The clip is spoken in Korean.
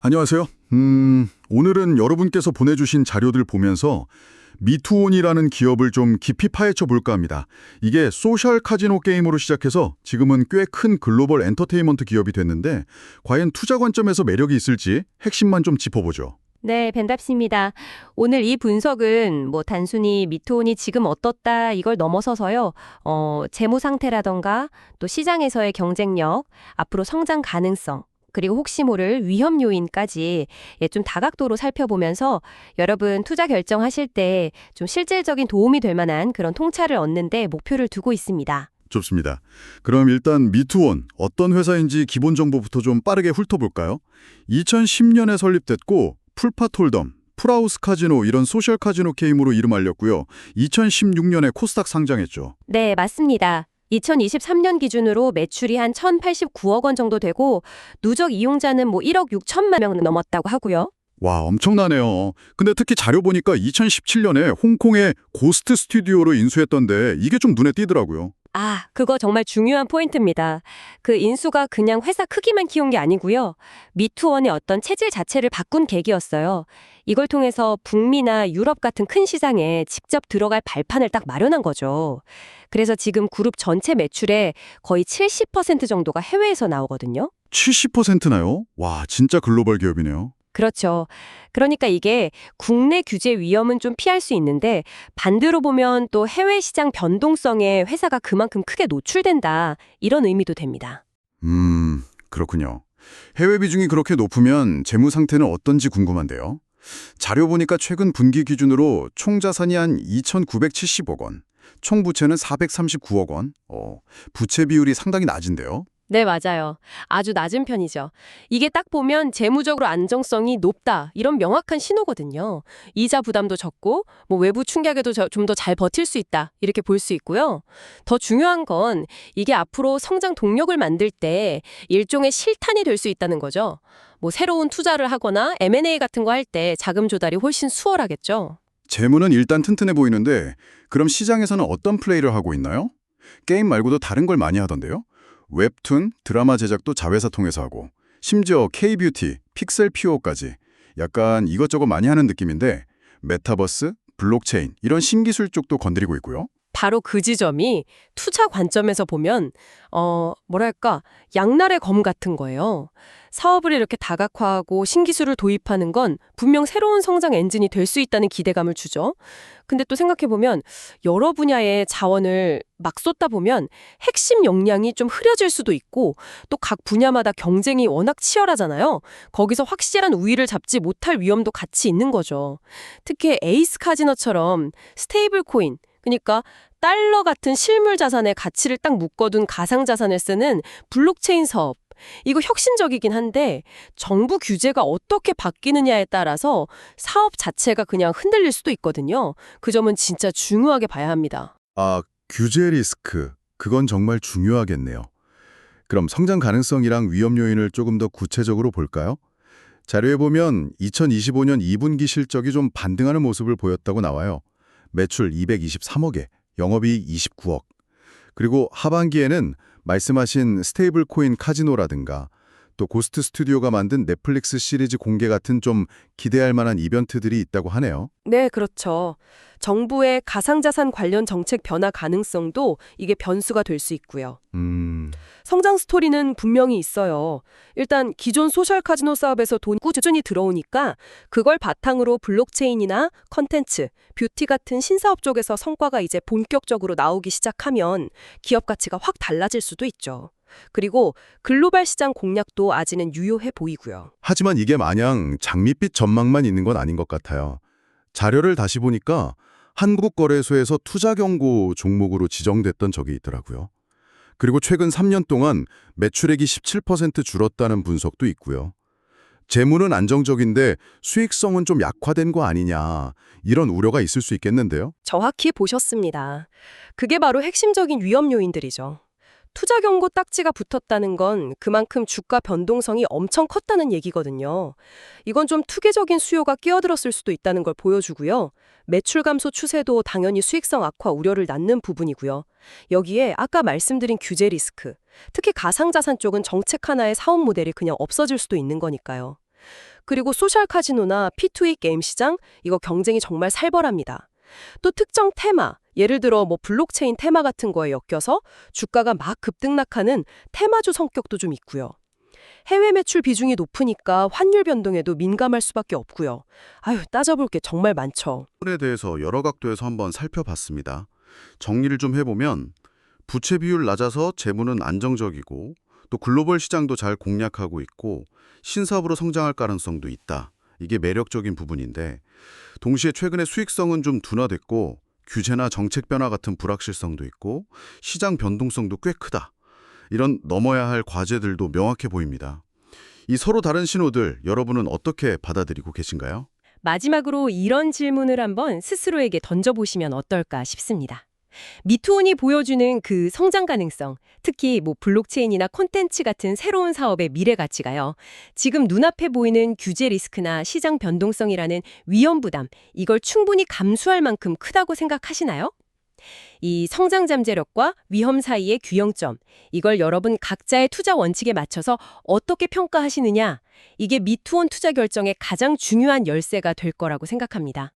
안녕하세요. 오늘은 여러분께서 보내주신 자료들 보면서 미투온이라는 기업을 좀 깊이 파헤쳐 볼까 합니다. 이게 소셜 카지노 게임으로 시작해서 지금은 꽤 큰 글로벌 엔터테인먼트 기업이 됐는데 과연 투자 관점에서 매력이 있을지 핵심만 좀 짚어보죠. 네, 벤답습니다. 오늘 이 분석은 단순히 미투온이 지금 어떻다 이걸 넘어서서요. 재무 상태라던가 또 시장에서의 경쟁력, 앞으로 성장 가능성, 그리고 혹시 모를 위험 요인까지 좀 다각도로 살펴보면서 여러분 투자 결정하실 때 좀 실질적인 도움이 될 만한 그런 통찰을 얻는 데 목표를 두고 있습니다. 좋습니다. 그럼 일단 미투온 어떤 회사인지 기본 정보부터 좀 빠르게 훑어볼까요? 2010년에 설립됐고 풀파톨덤, 풀하우스 카지노 이런 소셜 카지노 게임으로 이름 알렸고요. 2016년에 코스닥 상장했죠. 네, 맞습니다. 2023년 기준으로 매출이 한 1,089억 원 정도 되고 누적 이용자는 1억 6천만 명 넘었다고 하고요. 와, 엄청나네요. 근데 특히 자료 보니까 2017년에 홍콩의 고스트 스튜디오로 인수했던데 이게 좀 눈에 띄더라고요. 아, 그거 정말 중요한 포인트입니다. 그 인수가 그냥 회사 크기만 키운 게 아니고요. 미투원의 어떤 체질 자체를 바꾼 계기였어요. 이걸 통해서 북미나 유럽 같은 큰 시장에 직접 들어갈 발판을 딱 마련한 거죠. 그래서 지금 그룹 전체 매출의 거의 70% 정도가 해외에서 나오거든요. 70%나요? 와, 진짜 글로벌 기업이네요. 그렇죠. 그러니까 이게 국내 규제 위험은 좀 피할 수 있는데 반대로 보면 또 해외 시장 변동성에 회사가 그만큼 크게 노출된다. 이런 의미도 됩니다. 그렇군요. 해외 비중이 그렇게 높으면 재무 상태는 어떤지 궁금한데요. 자료 보니까 최근 분기 기준으로 총 자산이 한 2,970억 원, 총 부채는 439억 원. 부채 비율이 상당히 낮은데요. 네, 맞아요. 아주 낮은 편이죠. 이게 딱 보면 재무적으로 안정성이 높다 이런 명확한 신호거든요. 이자 부담도 적고 외부 충격에도 좀 더 잘 버틸 수 있다 이렇게 볼 수 있고요. 더 중요한 건 이게 앞으로 성장 동력을 만들 때 일종의 실탄이 될 수 있다는 거죠. 새로운 투자를 하거나 M&A 같은 거 할 때 자금 조달이 훨씬 수월하겠죠. 재무는 일단 튼튼해 보이는데 그럼 시장에서는 어떤 플레이를 하고 있나요? 게임 말고도 다른 걸 많이 하던데요. 웹툰, 드라마 제작도 자회사 통해서 하고 심지어 K-뷰티, 픽셀 퓨어까지 약간 이것저것 많이 하는 느낌인데 메타버스, 블록체인 이런 신기술 쪽도 건드리고 있고요. 바로 그 지점이 투자 관점에서 보면 양날의 검 같은 거예요. 사업을 이렇게 다각화하고 신기술을 도입하는 건 분명 새로운 성장 엔진이 될 수 있다는 기대감을 주죠. 근데 또 생각해보면 여러 분야의 자원을 막 쏟다 보면 핵심 역량이 좀 흐려질 수도 있고 또 각 분야마다 경쟁이 워낙 치열하잖아요. 거기서 확실한 우위를 잡지 못할 위험도 같이 있는 거죠. 특히 에이스 카지노처럼 스테이블 코인, 그러니까 달러 같은 실물 자산의 가치를 딱 묶어둔 가상자산을 쓰는 블록체인 사업. 이거 혁신적이긴 한데 정부 규제가 어떻게 바뀌느냐에 따라서 사업 자체가 그냥 흔들릴 수도 있거든요. 그 점은 진짜 중요하게 봐야 합니다. 아, 규제 리스크. 그건 정말 중요하겠네요. 그럼 성장 가능성이랑 위험 요인을 조금 더 구체적으로 볼까요? 자료에 보면 2025년 2분기 실적이 좀 반등하는 모습을 보였다고 나와요. 매출 223억에 영업이익 29억. 그리고 하반기에는 말씀하신 스테이블 코인 카지노라든가 또 고스트 스튜디오가 만든 넷플릭스 시리즈 공개 같은 좀 기대할 만한 이벤트들이 있다고 하네요. 네, 그렇죠. 정부의 가상자산 관련 정책 변화 가능성도 이게 변수가 될 수 있고요. 성장 스토리는 분명히 있어요. 일단 기존 소셜 카지노 사업에서 돈 꾸준히 들어오니까 그걸 바탕으로 블록체인이나 컨텐츠, 뷰티 같은 신사업 쪽에서 성과가 이제 본격적으로 나오기 시작하면 기업 가치가 확 달라질 수도 있죠. 그리고 글로벌 시장 공략도 아직은 유효해 보이고요. 하지만 이게 마냥 장밋빛 전망만 있는 건 아닌 것 같아요. 자료를 다시 보니까 한국거래소에서 투자 경고 종목으로 지정됐던 적이 있더라고요. 그리고 최근 3년 동안 매출액이 17% 줄었다는 분석도 있고요. 재무는 안정적인데 수익성은 좀 약화된 거 아니냐, 이런 우려가 있을 수 있겠는데요. 정확히 보셨습니다. 그게 바로 핵심적인 위험 요인들이죠. 투자 경고 딱지가 붙었다는 건 그만큼 주가 변동성이 엄청 컸다는 얘기거든요. 이건 좀 투기적인 수요가 끼어들었을 수도 있다는 걸 보여주고요. 매출 감소 추세도 당연히 수익성 악화 우려를 낳는 부분이고요. 여기에 아까 말씀드린 규제 리스크, 특히 가상자산 쪽은 정책 하나의 사업 모델이 그냥 없어질 수도 있는 거니까요. 그리고 소셜 카지노나 P2E 게임 시장, 이거 경쟁이 정말 살벌합니다. 또 특정 테마, 예를 들어 뭐 블록체인 테마 같은 거에 엮여서 주가가 막 급등락하는 테마주 성격도 좀 있고요. 해외 매출 비중이 높으니까 환율 변동에도 민감할 수밖에 없고요. 아유, 따져볼 게 정말 많죠. 부분에 대해서 여러 각도에서 한번 살펴봤습니다. 정리를 좀 해보면 부채 비율 낮아서 재무는 안정적이고 또 글로벌 시장도 잘 공략하고 있고 신사업으로 성장할 가능성도 있다. 이게 매력적인 부분인데 동시에 최근에 수익성은 좀 둔화됐고 규제나 정책 변화 같은 불확실성도 있고 시장 변동성도 꽤 크다. 이런 넘어야 할 과제들도 명확해 보입니다. 이 서로 다른 신호들 여러분은 어떻게 받아들이고 계신가요? 마지막으로 이런 질문을 한번 스스로에게 던져보시면 어떨까 싶습니다. 미투온이 보여주는 그 성장 가능성, 특히 뭐 블록체인이나 콘텐츠 같은 새로운 사업의 미래 가치가요. 지금 눈앞에 보이는 규제 리스크나 시장 변동성이라는 위험 부담, 이걸 충분히 감수할 만큼 크다고 생각하시나요? 이 성장 잠재력과 위험 사이의 균형점, 이걸 여러분 각자의 투자 원칙에 맞춰서 어떻게 평가하시느냐, 이게 미투온 투자 결정의 가장 중요한 열쇠가 될 거라고 생각합니다.